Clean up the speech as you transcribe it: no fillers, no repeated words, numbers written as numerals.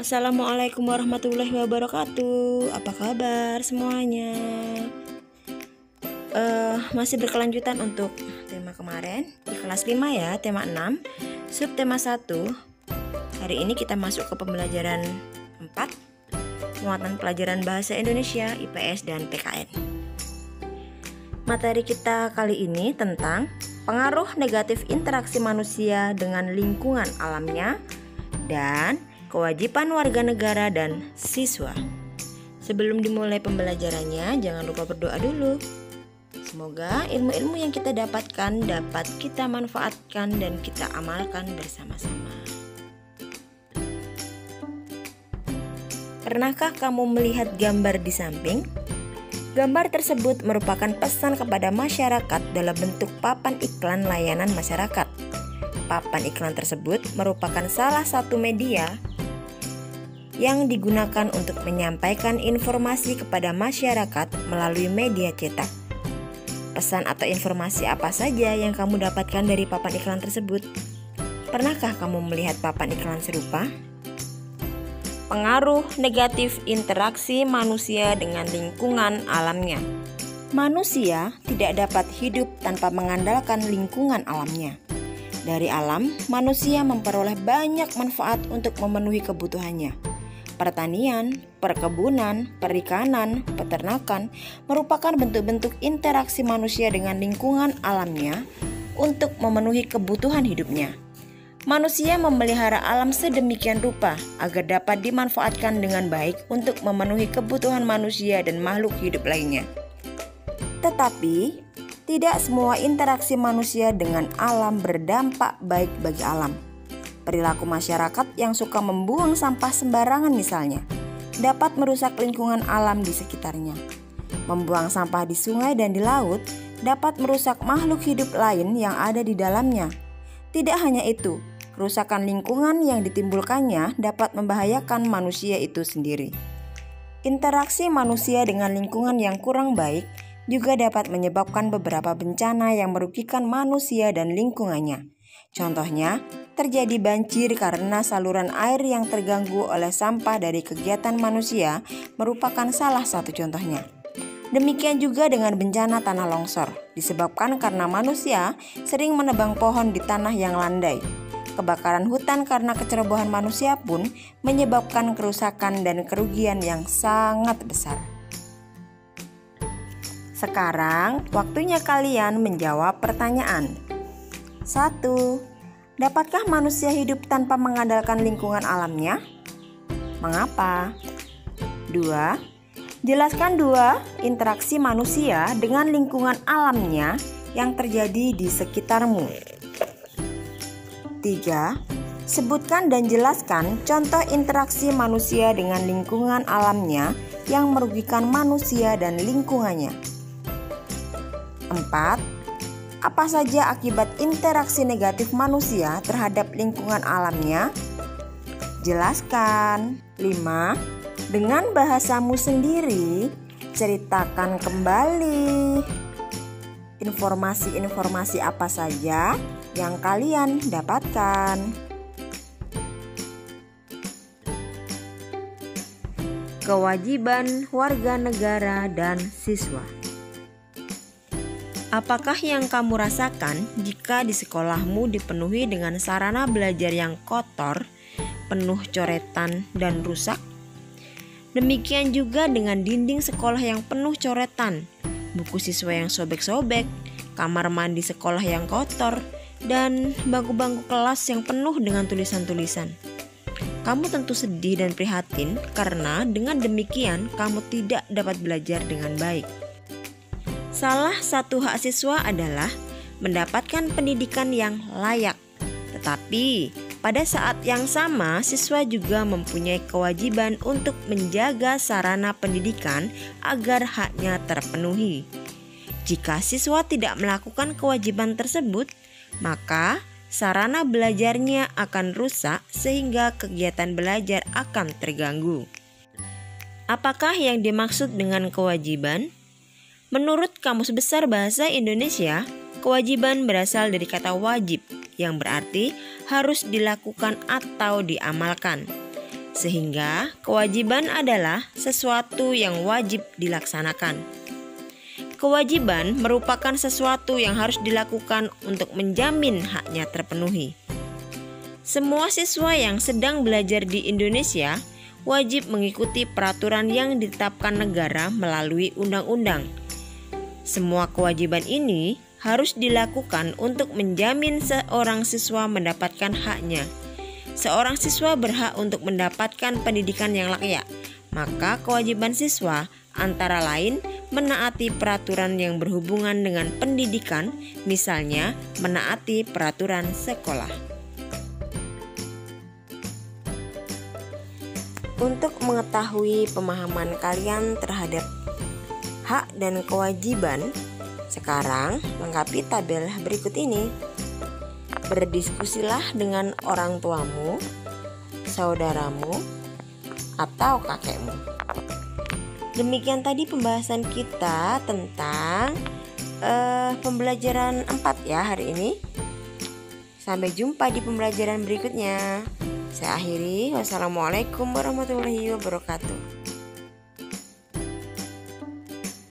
Assalamualaikum warahmatullahi wabarakatuh. Apa kabar semuanya? Masih berkelanjutan untuk tema kemarin di kelas 5 ya, tema 6, subtema 1. Hari ini kita masuk ke pembelajaran 4, muatan pelajaran bahasa Indonesia, IPS dan PKN. Materi kita kali ini tentang pengaruh negatif interaksi manusia dengan lingkungan alamnya dan kewajiban warga negara dan siswa. Sebelum dimulai pembelajarannya, jangan lupa berdoa dulu. Semoga ilmu-ilmu yang kita dapatkan dapat kita manfaatkan dan kita amalkan bersama-sama. Pernahkah kamu melihat gambar di samping? Gambar tersebut merupakan pesan kepada masyarakat dalam bentuk papan iklan layanan masyarakat. Papan iklan tersebut merupakan salah satu media yang digunakan untuk menyampaikan informasi kepada masyarakat melalui media cetak. Pesan atau informasi apa saja yang kamu dapatkan dari papan iklan tersebut? Pernahkah kamu melihat papan iklan serupa? Pengaruh negatif interaksi manusia dengan lingkungan alamnya. Manusia tidak dapat hidup tanpa mengandalkan lingkungan alamnya. Dari alam, manusia memperoleh banyak manfaat untuk memenuhi kebutuhannya. Pertanian, perkebunan, perikanan, peternakan merupakan bentuk-bentuk interaksi manusia dengan lingkungan alamnya untuk memenuhi kebutuhan hidupnya. Manusia memelihara alam sedemikian rupa agar dapat dimanfaatkan dengan baik untuk memenuhi kebutuhan manusia dan makhluk hidup lainnya. Tetapi, tidak semua interaksi manusia dengan alam berdampak baik bagi alam. Perilaku masyarakat yang suka membuang sampah sembarangan misalnya, dapat merusak lingkungan alam di sekitarnya. Membuang sampah di sungai dan di laut dapat merusak makhluk hidup lain yang ada di dalamnya. Tidak hanya itu, kerusakan lingkungan yang ditimbulkannya dapat membahayakan manusia itu sendiri. Interaksi manusia dengan lingkungan yang kurang baik juga dapat menyebabkan beberapa bencana yang merugikan manusia dan lingkungannya. Contohnya, terjadi banjir karena saluran air yang terganggu oleh sampah dari kegiatan manusia merupakan salah satu contohnya. Demikian juga dengan bencana tanah longsor, disebabkan karena manusia sering menebang pohon di tanah yang landai. Kebakaran hutan karena kecerobohan manusia pun menyebabkan kerusakan dan kerugian yang sangat besar. Sekarang, waktunya kalian menjawab pertanyaan. 1. Dapatkah manusia hidup tanpa mengandalkan lingkungan alamnya? Mengapa? 2. Jelaskan 2 interaksi manusia dengan lingkungan alamnya yang terjadi di sekitarmu. 3. Sebutkan dan jelaskan contoh interaksi manusia dengan lingkungan alamnya yang merugikan manusia dan lingkungannya. 4. Apa saja akibat interaksi negatif manusia terhadap lingkungan alamnya? Jelaskan. 5. Dengan bahasamu sendiri, ceritakan kembali informasi-informasi apa saja yang kalian dapatkan. Kewajiban warga negara dan siswa. Apakah yang kamu rasakan jika di sekolahmu dipenuhi dengan sarana belajar yang kotor, penuh coretan dan rusak? Demikian juga dengan dinding sekolah yang penuh coretan, buku siswa yang sobek-sobek, kamar mandi sekolah yang kotor, dan bangku-bangku kelas yang penuh dengan tulisan-tulisan. Kamu tentu sedih dan prihatin karena dengan demikian kamu tidak dapat belajar dengan baik. Salah satu hak siswa adalah mendapatkan pendidikan yang layak. Tetapi pada saat yang sama, siswa juga mempunyai kewajiban untuk menjaga sarana pendidikan agar haknya terpenuhi. Jika siswa tidak melakukan kewajiban tersebut, maka sarana belajarnya akan rusak sehingga kegiatan belajar akan terganggu. Apakah yang dimaksud dengan kewajiban? Menurut Kamus Besar Bahasa Indonesia, kewajiban berasal dari kata wajib, yang berarti harus dilakukan atau diamalkan. sehingga kewajiban adalah sesuatu yang wajib dilaksanakan. Kewajiban merupakan sesuatu yang harus dilakukan untuk menjamin haknya terpenuhi. Semua siswa yang sedang belajar di Indonesia wajib mengikuti peraturan yang ditetapkan negara melalui undang-undang. Semua kewajiban ini harus dilakukan untuk menjamin seorang siswa mendapatkan haknya. Seorang siswa berhak untuk mendapatkan pendidikan yang layak. Maka kewajiban siswa antara lain menaati peraturan yang berhubungan dengan pendidikan, misalnya menaati peraturan sekolah. Untuk mengetahui pemahaman kalian terhadap hak dan kewajiban, sekarang lengkapi tabel berikut ini. Berdiskusilah dengan orang tuamu, saudaramu, atau kakekmu. Demikian tadi pembahasan kita tentang pembelajaran 4 ya hari ini. Sampai jumpa di pembelajaran berikutnya. Saya akhiri. Wassalamualaikum warahmatullahi wabarakatuh.